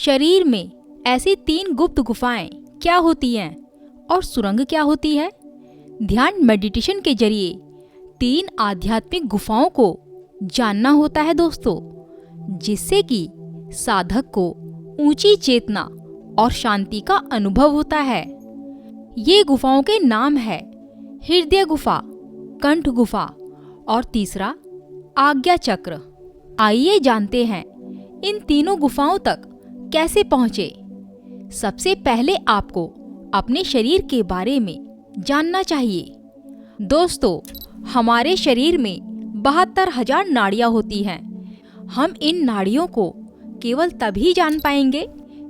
शरीर में ऐसी 3 गुप्त गुफाएं क्या होती हैं और सुरंग क्या होती है? ध्यान मेडिटेशन के जरिए 3 आध्यात्मिक गुफाओं को जानना होता है दोस्तों, जिससे कि साधक को ऊंची चेतना और शांति का अनुभव होता है। ये गुफाओं के नाम है हृदय गुफा, कंठ गुफा और तीसरा आज्ञा चक्र। आइए जानते हैं इन तीनों गुफाओं तक कैसे पहुँचे। सबसे पहले आपको अपने शरीर के बारे में जानना चाहिए। दोस्तों, हमारे शरीर में 72,000 नाड़ियाँ होती हैं। हम इन नाड़ियों को केवल तभी जान पाएंगे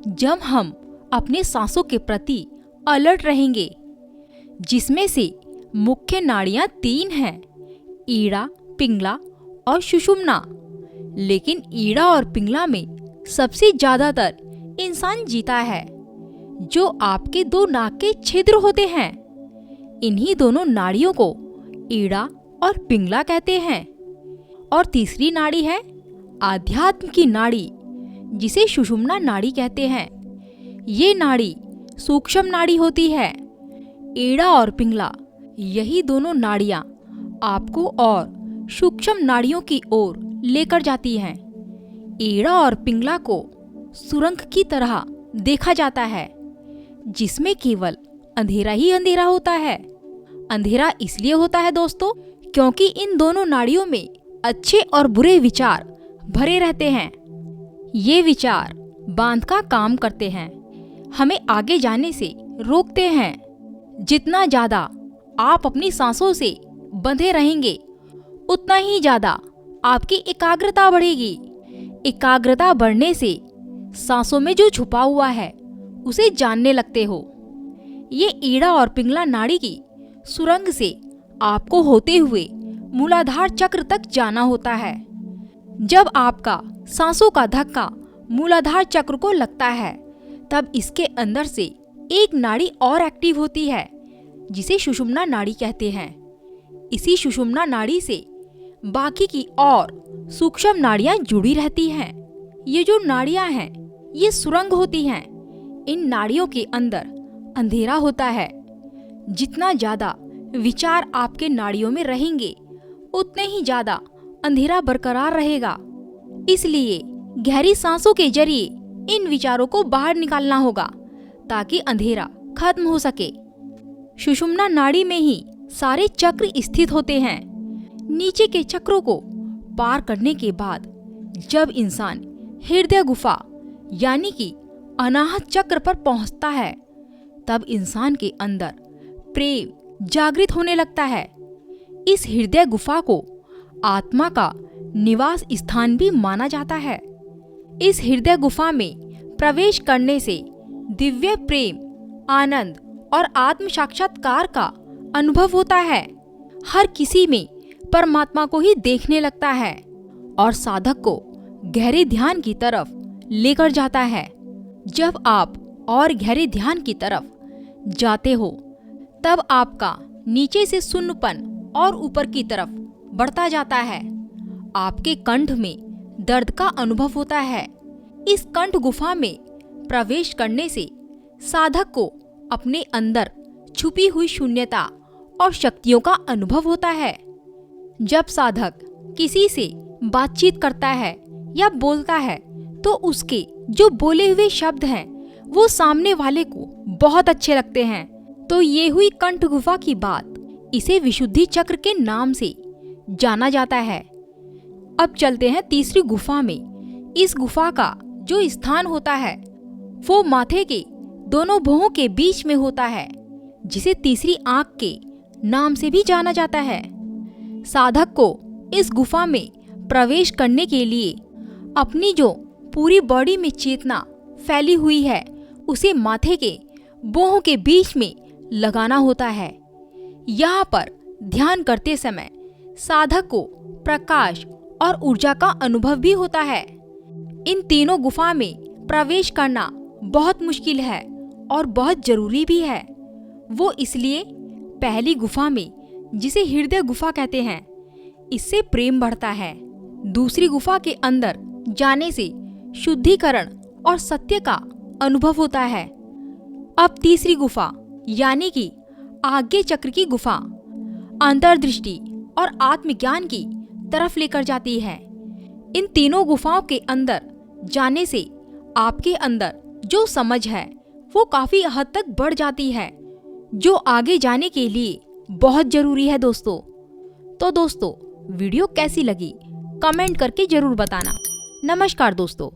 जब हम अपने सांसों के प्रति अलर्ट रहेंगे, जिसमें से मुख्य नाड़ियाँ 3 हैं, ईड़ा, पिंगला और सुषुम्ना। लेकिन ईड़ा और पिंगला में सबसे ज्यादातर इंसान जीता है, जो आपके 2 नाक के छिद्र होते हैं। इन्हीं दोनों नाड़ियों को ईड़ा और पिंगला कहते हैं। और तीसरी नाड़ी है आध्यात्म की नाड़ी, जिसे सुषुम्ना नाड़ी कहते हैं। ये नाड़ी सूक्ष्म नाड़ी होती है। ईड़ा और पिंगला, यही दोनों नाड़ियाँ आपको और सूक्ष्म नाड़ियों की ओर लेकर जाती हैं। ईड़ा और पिंगला को सुरंग की तरह देखा जाता है, जिसमें केवल अंधेरा ही अंधेरा होता है। अंधेरा इसलिए होता है दोस्तों, क्योंकि इन दोनों नाड़ियों में अच्छे और बुरे विचार भरे रहते हैं। ये विचार बांध का काम करते हैं, हमें आगे जाने से रोकते हैं। जितना ज्यादा आप अपनी सांसों से बंधे रहेंगे, उतना ही ज्यादा आपकी एकाग्रता बढ़ेगी। एकाग्रता बढ़ने से सांसों में जो छुपा हुआ है उसे जानने लगते हो। ये ईड़ा और पिंगला नाड़ी की सुरंग से आपको होते हुए मूलाधार चक्र तक जाना होता है। जब आपका सांसों का धक्का मूलाधार चक्र को लगता है, तब इसके अंदर से एक नाड़ी और एक्टिव होती है, जिसे सुषुम्ना नाड़ी कहते हैं। इसी सुषुम्ना नाड़ी से बाकी की और सूक्ष्म नाड़ियां जुड़ी रहती हैं। ये जो नाड़ियां हैं, ये सुरंग होती हैं। इन नाड़ियों के अंदर अंधेरा होता है। जितना ज्यादा विचार आपके नाड़ियों में रहेंगे, उतने ही ज्यादा अंधेरा बरकरार रहेगा। इसलिए गहरी सांसों के जरिए इन विचारों को बाहर निकालना होगा, ताकि अंधेरा खत्म हो सके। सुषुम्ना नाड़ी में ही सारे चक्र स्थित होते हैं। नीचे के चक्रों को पार करने के बाद जब इंसान हृदय गुफा यानी कि अनाहत चक्र पर पहुंचता है, तब इंसान के अंदर प्रेम जागृत होने लगता है। इस हृदय गुफा को आत्मा का निवास स्थान भी माना जाता है। इस हृदय गुफा में प्रवेश करने से दिव्य प्रेम, आनंद और आत्म साक्षात्कार का अनुभव होता है। हर किसी में परमात्मा को ही देखने लगता है और साधक को गहरे ध्यान की तरफ लेकर जाता है। जब आप और गहरे ध्यान की तरफ जाते हो, तब आपका नीचे से शून्यपन और ऊपर की तरफ बढ़ता जाता है। आपके कंठ में दर्द का अनुभव होता है। इस कंठ गुफा में प्रवेश करने से साधक को अपने अंदर छुपी हुई शून्यता और शक्तियों का अनुभव होता है। जब साधक किसी से बातचीत करता है या बोलता है, तो उसके जो बोले हुए शब्द हैं, वो सामने वाले को बहुत अच्छे लगते हैं। तो ये हुई कंठ गुफा की बात। इसे विशुद्धि चक्र के नाम से जाना जाता है। अब चलते हैं तीसरी गुफा में। इस गुफा का जो स्थान होता है, वो माथे के दोनों भौहों के बीच में होता है, जिसे तीसरी आंख के नाम से भी जाना जाता है। साधक को इस गुफा में प्रवेश करने के लिए अपनी जो पूरी बॉडी में चेतना फैली हुई है, उसे माथे के भौहों के बीच में लगाना होता है। यहाँ पर ध्यान करते समय साधक को प्रकाश और ऊर्जा का अनुभव भी होता है। इन तीनों गुफा में प्रवेश करना बहुत मुश्किल है और बहुत जरूरी भी है। वो इसलिए पहली गुफा में, जिसे हृदय गुफा कहते हैं, इससे प्रेम बढ़ता है। दूसरी गुफा के अंदर जाने से शुद्धिकरण और सत्य का अनुभव होता है। अब तीसरी गुफा यानी कि आज्ञा चक्र की गुफा अंतर्दृष्टि और आत्मज्ञान की तरफ लेकर जाती है। इन तीनों गुफाओं के अंदर जाने से आपके अंदर जो समझ है वो काफी हद तक बढ़ जाती है, जो आगे जाने के लिए बहुत जरूरी है दोस्तों। तो दोस्तों, वीडियो कैसी लगी कमेंट करके जरूर बताना। नमस्कार दोस्तों।